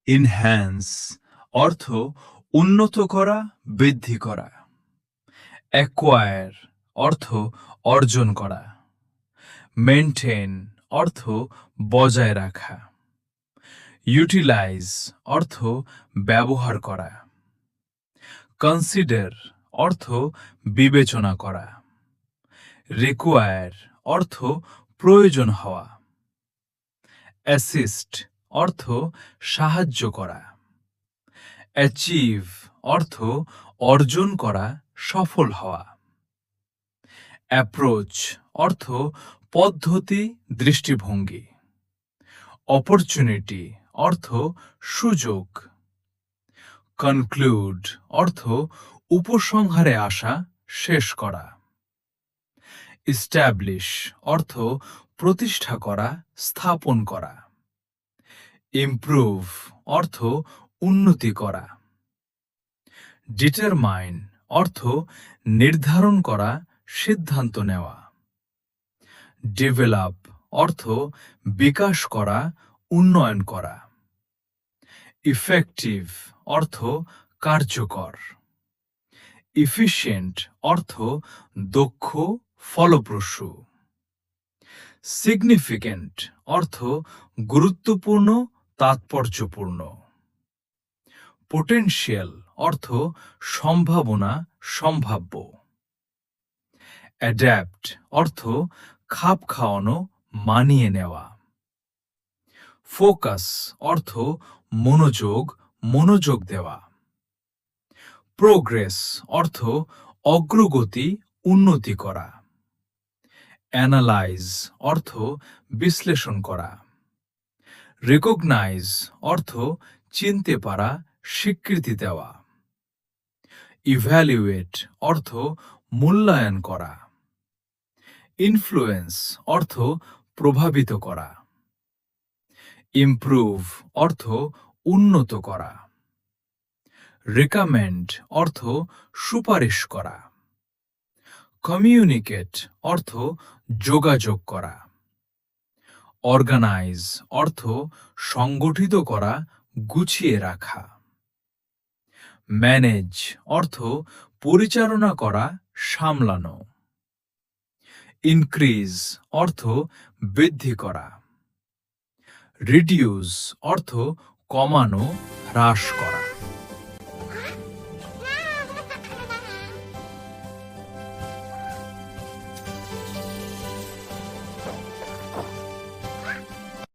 Enhance অর্থ উন্নত করা, বৃদ্ধি করা। অ্যাকোয়ার অর্থ অর্জন করা। মেনটেন অর্থ বজায় রাখা। ইউটিলাইজ অর্থ ব্যবহার করা। কনসিডার অর্থ বিবেচনা করা। রিকোয়ার অর্থ প্রয়োজন হওয়া। অ্যাসিস্ট অর্থ সাহায্য করা। অ্যাচিভ অর্থ অর্জন করা, সফল হওয়া। অ্যাপ্রোচ অর্থ পদ্ধতি, দৃষ্টিভঙ্গি। অপরচুনিটি অর্থ সুযোগ। কনক্লুড অর্থ উপসংহারে আসা, শেষ করা। ইস্টাবলিশ অর্থ প্রতিষ্ঠা করা, স্থাপন করা। ইমপ্রুভ অর্থ উন্নতি করা। ডিটারমাইন অর্থ নির্ধারণ করা, সিদ্ধান্ত নেওয়া। ডেভেলপ অর্থ বিকাশ করা, উন্নয়ন করা। ইফেক্টিভ অর্থ কার্যকর। ইফিশিয়েন্ট অর্থ দক্ষ, ফলপ্রসূ। সিগনিফিক্যান্ট অর্থ গুরুত্বপূর্ণ, তাৎপর্যপূর্ণ। পোটেনশিয়াল অর্থ সম্ভাবনা, সম্ভাব্য। অ্যাডাপ্ট অর্থ খাপ খাওয়ানো, মানিয়ে নেওয়া। ফোকাস অর্থ মনোযোগ, মনোযোগ দেওয়া। প্রোগ্রেস অর্থ অগ্রগতি, উন্নতি করা। অ্যানালাইজ অর্থ বিশ্লেষণ করা। রিকগনাইজ অর্থ চিনতে পারা, স্বীকৃতি দেওয়া। ইভ্যালুয়েট অর্থ মূল্যায়ন করা। ইনফ্লুয়েন্স অর্থ প্রভাবিত করা। ইমপ্রুভ অর্থ উন্নত করা। রিকমেন্ড অর্থ সুপারিশ করা। কমিউনিকেট অর্থ যোগাযোগ করা। অর্গানাইজ অর্থ সংগঠিত করা, গুছিয়ে রাখা। ম্যানেজ অর্থ পরিচালনা করা, সামলানো। ইনক্রিজ অর্থ বৃদ্ধি করা। রিডিউস অর্থ কমানো, হ্রাস করা।